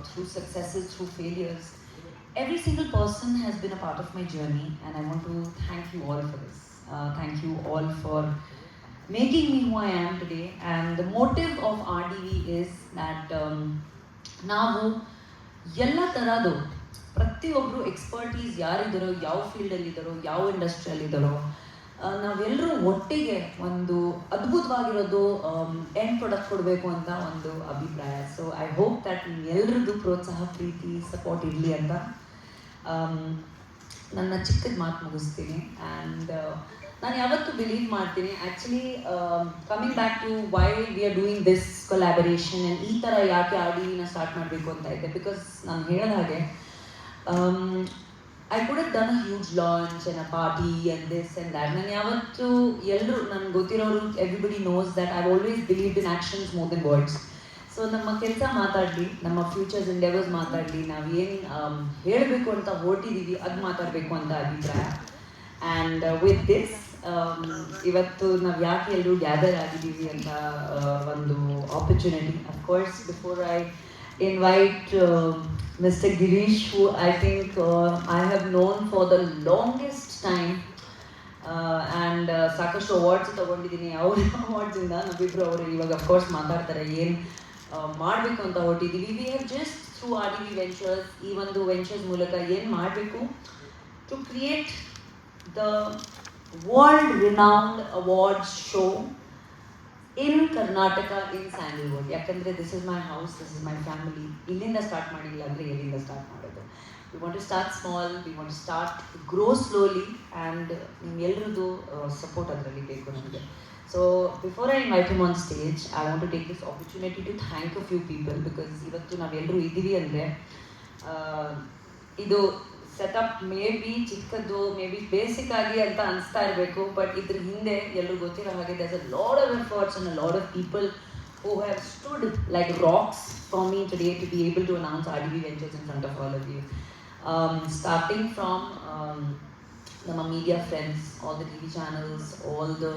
through successes, through failures. Every single person has been a part of my journey, and I want to thank you all for this. Thank you all for making me who I am today. And the motive of RDV is that ನಾವು ಎಲ್ಲ ಥರದ್ದು ಪ್ರತಿಯೊಬ್ಬರು expertise ಯಾರಿದ್ದಾರೋ, ಯಾವ ಫೀಲ್ಡಲ್ಲಿದ್ದಾರೋ, ಯಾವ ಇಂಡಸ್ಟ್ರಿಯಲ್ಲಿದ್ದಾರೋ, ನಾವೆಲ್ಲರೂ ಒಟ್ಟಿಗೆ ಒಂದು ಅದ್ಭುತವಾಗಿರೋದು end product ಕೊಡಬೇಕು ಅಂತ ಒಂದು ಅಭಿಪ್ರಾಯ. ಸೊ ಐ ಹೋಪ್ ದ್ಯಾಟ್ ನಿಮ್ಮೆಲ್ಲರದ್ದು ಪ್ರೋತ್ಸಾಹ, ಪ್ರೀತಿ, ಸಪೋರ್ಟ್ ಇರಲಿ ಅಂತ ನನ್ನ ಚಿಕ್ಕದ ಮಾತು ಮುಗಿಸ್ತೀನಿ. ಆ್ಯಂಡ್ ನಾನು ಯಾವತ್ತೂ ಬಿಲೀವ್ ಮಾಡ್ತೀನಿ, actually coming back to why we are doing this collaboration and ಈ ಥರ ಯಾಕೆ RDVನ ಸ್ಟಾರ್ಟ್ ಮಾಡಬೇಕು ಅಂತ ಇದೆ. ಬಿಕಾಸ್ ನಾನು ಹೇಳಿದ ಹಾಗೆ I could have done a huge launch and a party and this and that. ನಾನು ಯಾವತ್ತೂ ಎಲ್ಲರೂ ನನಗೆ ಗೊತ್ತಿರೋರು, everybody knows that I've always believed in actions more than words. So ನಮ್ಮ ಕೆಲಸ ಮಾತಾಡಲಿ, ನಮ್ಮ ಫ್ಯೂಚರ್ಸ್ ಎಂಡೆವರ್ಸ್ ಮಾತಾಡಲಿ, ನಾವೇನು ಹೇಳಬೇಕು ಅಂತ ಹೊರಟಿದ್ದೀವಿ ಅದು ಮಾತಾಡಬೇಕು ಅಂತ ಅಭಿಪ್ರಾಯ. ಆ್ಯಂಡ್ ವಿತ್ ದಿಸ್ ಇವತ್ತು ನಾವು ಯಾಕೆ ಎಲ್ಲರೂ ಗ್ಯಾದರ್ ಆಗಿದ್ದೀವಿ ಅಂತ ಒಂದು opportunity. Of course before I invite Mr. Girish, who I think I have known for the longest time, and ಸಾಕಷ್ಟು ಅವಾರ್ಡ್ಸ್ ತಗೊಂಡಿದ್ದೀನಿ. ಅವ್ರ ಅವಾರ್ಡ್ಸಿಂದ ನಾವಿಬ್ಬರು ಅವರು ಇವಾಗ ಅಫ್ಕೋರ್ಸ್ ಮಾತಾಡ್ತಾರೆ ಏನು ಮಾಡಬೇಕು ಅಂತ ಹೊರಟಿದ್ದೀವಿ. We have just through RDV ventures, ಈ ಒಂದು ವೆಂಚರ್ಸ್ ಮೂಲಕ ಏನು ಮಾಡಬೇಕು to create the world renowned awards show in Karnataka, in Sandalwood. ಯಾಕಂದರೆ this is my house, this is my family. ಇಲ್ಲಿಂದ ಸ್ಟಾರ್ಟ್ ಮಾಡಿಲ್ಲ ಅಂದರೆ ಎಲ್ಲಿಂದ ಸ್ಟಾರ್ಟ್ ಮಾಡೋದು? We want to start small, we want to start grow slowly, and ನಿಮ್ಮೆಲ್ಲರದ್ದು support ಅದರಲ್ಲಿ ಬೇಕು ನಮಗೆ. So before I invite him on stage, I want to take this opportunity to thank a few people. Because ಇವತ್ತು ನಾವೆಲ್ಲರೂ ಇದ್ದೀವಿ ಅಂದರೆ ಇದು setup maybe ಚಿಕ್ಕದ್ದು, ಮೇ ಬಿ ಬೇಸಿಕ್ ಆಗಿ ಅಂತ ಅನಿಸ್ತಾ ಇರಬೇಕು, ಬಟ್ ಇದ್ರ ಹಿಂದೆ ಎಲ್ಲರೂ ಗೊತ್ತಿರೋ ಹಾಗೆ there's a lot of efforts and a lot of people who have stood like rocks for me today to be able to announce RDV Ventures in front of all of you. Starting from ನಮ್ಮ media friends, all the TV channels, all the